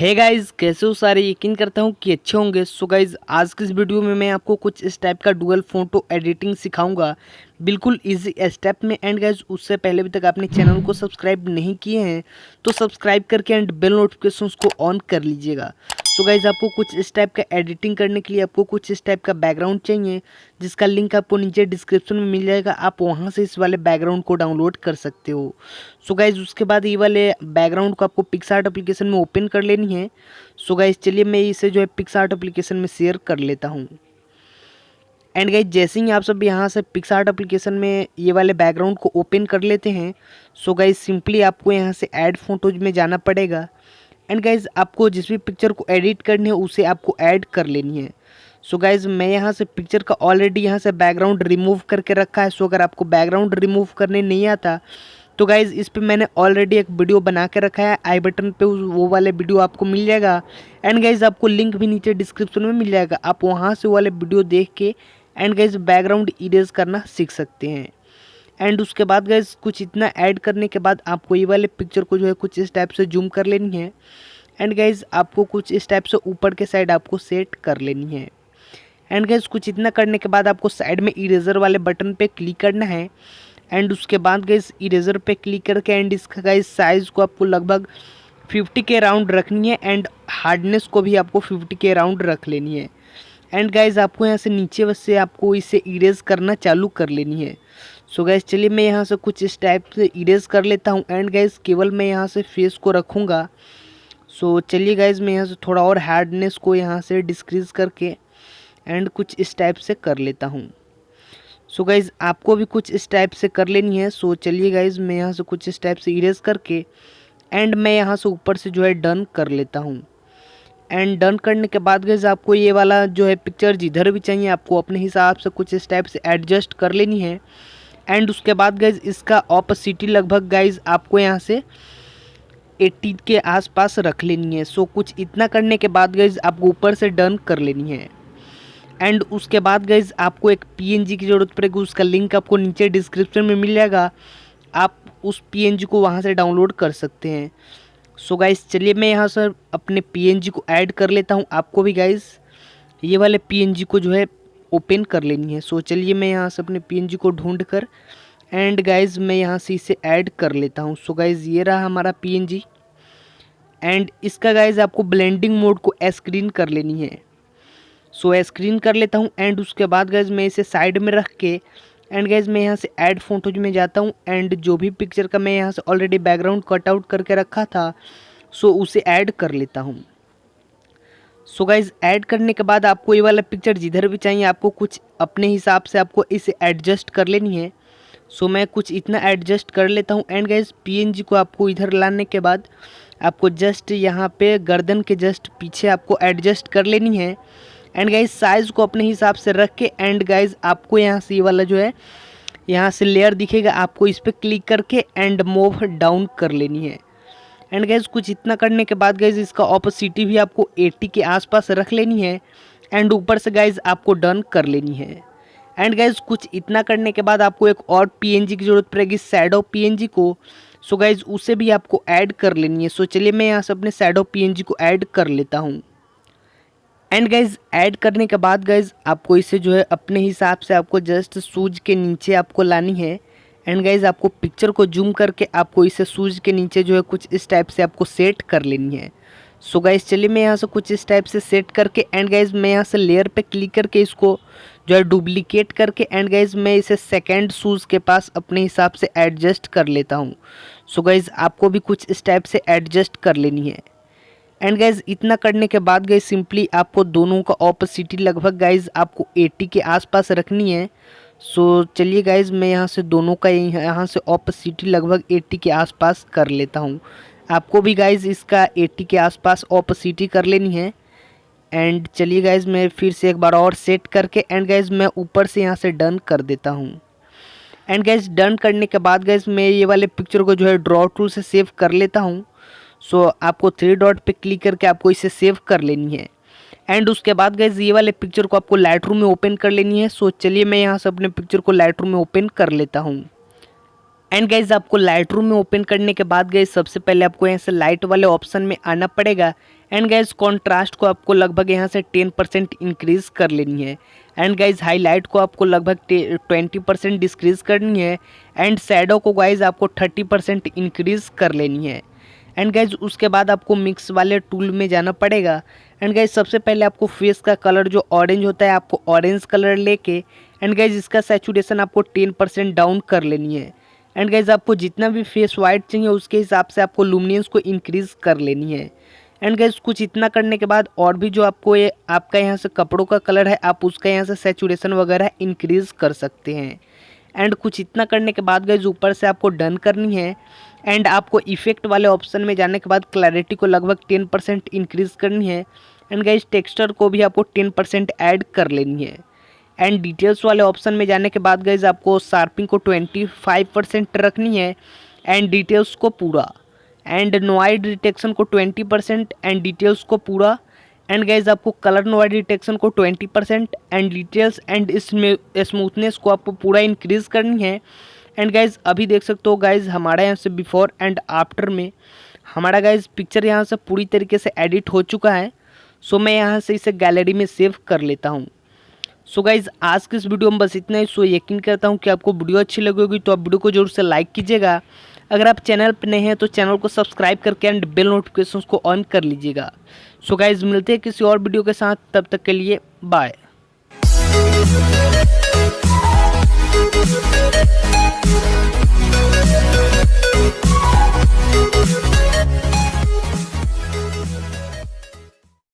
Hey guys, कैसे हो सारे। यकीन करता हूँ कि अच्छे होंगे। सो गाइस, आज की इस वीडियो में मैं आपको कुछ इस टाइप का डुअल फोटो एडिटिंग सिखाऊंगा, बिल्कुल इजी स्टेप में। एंड गाइस, उससे पहले भी तक आपने चैनल को सब्सक्राइब नहीं किए हैं तो सब्सक्राइब करके एंड बेल नोटिफिकेशंस को ऑन कर लीजिएगा। सो गाइस, आपको कुछ इस टाइप का एडिटिंग करने के लिए आपको कुछ इस टाइप का बैकग्राउंड चाहिए, जिसका लिंक आपको नीचे डिस्क्रिप्शन में मिल जाएगा। आप वहाँ से इस वाले बैकग्राउंड को डाउनलोड कर सकते हो। सो गाइस, उसके बाद ये वाले बैकग्राउंड को आपको पिक्सआर्ट एप्लीकेशन में ओपन कर लेनी है। सो गाइस, चलिए मैं इसे जो है पिक्सआर्ट एप्लीकेशन में शेयर कर लेता हूँ। एंड गाइस, जैसे ही आप सब यहाँ से पिक्सआर्ट एप्लीकेशन में ये वाले बैकग्राउंड को ओपन कर लेते हैं, सो गाइस सिंपली आपको यहाँ से ऐड फोटोज में जाना पड़ेगा। एंड गाइस, आपको जिस भी पिक्चर को एडिट करनी है उसे आपको ऐड कर लेनी है। सो गाइस, मैं यहाँ से पिक्चर का ऑलरेडी यहाँ से बैकग्राउंड रिमूव करके रखा है। सो अगर आपको बैकग्राउंड रिमूव करने नहीं आता तो गाइज़, इस पे मैंने ऑलरेडी एक वीडियो बना के रखा है। आई बटन पे वो वाले वीडियो आपको मिल जाएगा। एंड गाइज़, आपको लिंक भी नीचे डिस्क्रिप्शन में मिल जाएगा। आप वहाँ से वो वाले वीडियो देख के एंड गाइज़ बैकग्राउंड इरेज करना सीख सकते हैं। एंड उसके बाद गाइज़, कुछ इतना ऐड करने के बाद आपको ये वाले पिक्चर को जो है कुछ इस टाइप से जूम कर लेनी है। एंड गाइज़, आपको कुछ इस टाइप से ऊपर के साइड आपको सेट कर लेनी है। एंड गाइज़, कुछ इतना करने के बाद आपको साइड में इरेजर वाले बटन पे क्लिक करना है। एंड उसके बाद गाइस, इरेजर पे क्लिक करके एंड इसका गाइस साइज़ को आपको लगभग 50 के राउंड रखनी है। एंड हार्डनेस को भी आपको 50 के राउंड रख लेनी है। एंड गाइस, आपको यहाँ से नीचे बस से आपको इसे इरेज करना चालू कर लेनी है। सो गाइस, चलिए मैं यहाँ से कुछ इस टाइप से इरेज कर लेता हूँ। एंड गाइस, केवल मैं यहाँ से फेस को रखूँगा। सो चलिए गाइस, मैं यहाँ से थोड़ा और हार्डनेस को यहाँ से डिक्रीज़ करके एंड कुछ इस टाइप से कर लेता हूँ। सो गाइज़, आपको भी कुछ इस टाइप से कर लेनी है। सो चलिए गाइज़, मैं यहाँ से कुछ इस टाइप से इरेज करके एंड मैं यहाँ से ऊपर से जो है डन कर लेता हूँ। एंड डन करने के बाद गाइज़, आपको ये वाला जो है पिक्चर जिधर भी चाहिए आपको अपने हिसाब से कुछ इस टाइप से एडजस्ट कर लेनी है। एंड उसके बाद गाइज़, इसका ऑपोसिटी लगभग गाइज़ आपको यहाँ से 80 के आसपास रख लेनी है। सो कुछ इतना करने के बाद गाइज़, आपको ऊपर से डन कर लेनी है। एंड उसके बाद गाइज़, आपको एक पीएनजी की ज़रूरत पड़ेगी। उसका लिंक आपको नीचे डिस्क्रिप्शन में मिल जाएगा। आप उस पीएनजी को वहाँ से डाउनलोड कर सकते हैं। सो गाइज़, चलिए मैं यहाँ से अपने पीएनजी को ऐड कर लेता हूँ। आपको भी गाइज़ ये वाले पीएनजी को जो है ओपन कर लेनी है। सो चलिए मैं यहाँ से अपने पीएनजी को ढूंढ कर एंड गाइज़ मैं यहाँ से इसे ऐड कर लेता हूँ। सो गाइज़, ये रहा हमारा पीएनजी। एंड इसका गाइज़ आपको ब्लेंडिंग मोड को स्क्रीन कर लेनी है। सो स्क्रीन कर लेता हूँ। एंड उसके बाद गाइज़, मैं इसे साइड में रख के एंड गाइज़ मैं यहाँ से ऐड फोटोज में जाता हूँ। एंड जो भी पिक्चर का मैं यहाँ से ऑलरेडी बैकग्राउंड कट आउट करके रखा था, सो उसे ऐड कर लेता हूँ। सो गाइज़, ऐड करने के बाद आपको ये वाला पिक्चर जिधर भी चाहिए आपको कुछ अपने हिसाब से आपको इसे एडजस्ट कर लेनी है। सो मैं कुछ इतना एडजस्ट कर लेता हूँ। एंड गाइज़, पीएनजी को आपको इधर लाने के बाद आपको जस्ट यहाँ पे गर्दन के जस्ट पीछे आपको एडजस्ट कर लेनी है। एंड गाइज, साइज़ को अपने हिसाब से रख के एंड गाइज, आपको यहाँ से ये वाला जो है यहाँ से लेयर दिखेगा, आपको इस पर क्लिक करके एंड मूव डाउन कर लेनी है। एंड गाइज, कुछ इतना करने के बाद गाइज, इसका ऑपोसिटी भी आपको 80 के आसपास रख लेनी है। एंड ऊपर से गाइज आपको डन कर लेनी है। एंड गाइज, कुछ इतना करने के बाद आपको एक और पीएनजी की ज़रूरत पड़ेगी, शैडो पीएनजी को। सो गाइज, उसे भी आपको ऐड कर लेनी है। सो चलिए मैं यहाँ से अपने शैडो पीएनजी को ऐड कर लेता हूँ। एंड गाइज, ऐड करने के बाद गाइज, आपको इसे जो है अपने हिसाब से आपको जस्ट सूज के नीचे आपको लानी है। एंड गाइज, आपको पिक्चर को जूम करके आपको इसे सूज के नीचे जो है कुछ इस टाइप से आपको सेट कर लेनी है। सो गाइज, चलिए मैं यहाँ से कुछ इस टाइप से सेट करके एंड गाइज मैं यहाँ से लेयर पे क्लिक करके इसको जो है डुप्लीकेट करके एंड गाइज मैं इसे सेकेंड शूज़ के पास अपने हिसाब से एडजस्ट कर लेता हूँ। सो गाइज, आपको भी कुछ इस टाइप से एडजस्ट कर लेनी है। एंड गाइज, इतना करने के बाद गाइज, सिंपली आपको दोनों का ऑपोसिटी लगभग गाइज आपको 80 के आसपास रखनी है। सो चलिए गाइज, मैं यहाँ से दोनों का यहाँ से ऑपोसिटी लगभग 80 के आसपास कर लेता हूँ। आपको भी गाइज इसका 80 के आसपास ऑपोसिटी कर लेनी है। एंड चलिए गाइज, मैं फिर से एक बार और सेट करके एंड गाइज मैं ऊपर से यहाँ से डन कर देता हूँ। एंड गाइज, डन करने के बाद गाइज मैं ये वाले पिक्चर को जो है ड्रॉ टूल से सेव कर लेता हूँ। सो आपको 3 डॉट पे क्लिक करके आपको इसे सेव कर लेनी है। एंड उसके बाद गाइज, ये वाले पिक्चर को आपको लाइटरूम में ओपन कर लेनी है। सो चलिए मैं यहाँ से अपने पिक्चर को लाइटरूम में ओपन कर लेता हूँ। एंड गाइज, आपको लाइटरूम में ओपन करने के बाद गाइज, सबसे पहले आपको यहाँ से लाइट वाले ऑप्शन में आना पड़ेगा। एंड गाइज कॉन्ट्रास्ट को आपको लगभग यहाँ से 10% इंक्रीज़ कर लेनी है। एंड गाइज हाईलाइट को आपको लगभग 20% डिक्रीज़ करनी है। एंड शैडो को गाइज आपको 30% इंक्रीज़ कर लेनी है। एंड गाइज उसके बाद आपको मिक्स वाले टूल में जाना पड़ेगा। एंड गाइज सबसे पहले आपको फेस का कलर जो ऑरेंज होता है आपको ऑरेंज कलर लेके एंड गाइज इसका सैचुरेशन आपको 10% डाउन कर लेनी है। एंड गाइज आपको जितना भी फेस वाइट चाहिए उसके हिसाब से आपको लुमिनेंस को इंक्रीज़ कर लेनी है। एंड गाइज कुछ इतना करने के बाद और भी जो आपको ये आपका यहाँ से कपड़ों का कलर है आप उसका यहाँ से सैचुरेशन वगैरह इंक्रीज़ कर सकते हैं। एंड कुछ इतना करने के बाद गाइज ऊपर से आपको डन करनी है। एंड आपको इफेक्ट वाले ऑप्शन में जाने के बाद क्लैरिटी को लगभग 10% इंक्रीज़ करनी है। एंड गाइज टेक्सचर को भी आपको 10% ऐड कर लेनी है। एंड डिटेल्स वाले ऑप्शन में जाने के बाद गाइज आपको शार्पिंग को 25% रखनी है एंड डिटेल्स को पूरा। एंड नॉइज डिटेक्शन को 20% एंड डिटेल्स को पूरा। एंड गाइज आपको कलर नॉइज डिटेक्शन को 20% एंड डिटेल्स एंड स्मूथनेस को आपको पूरा इंक्रीज़ करनी है। एंड गाइज अभी देख सकते हो गाइज हमारा यहाँ से बिफोर एंड आफ्टर में हमारा गाइज पिक्चर यहाँ से पूरी तरीके से एडिट हो चुका है। सो मैं यहाँ से इसे गैलरी में सेव कर लेता हूँ। सो गाइज आज के इस वीडियो में बस इतना ही। सो यकीन करता हूँ कि आपको वीडियो अच्छी लगी होगी, तो आप वीडियो को जरूर से लाइक कीजिएगा। अगर आप चैनल पर नए हैं तो चैनल को सब्सक्राइब करके एंड बेल नोटिफिकेशंस को ऑन कर लीजिएगा। सो गाइज मिलते हैं किसी और वीडियो के साथ, तब तक के लिए बाय।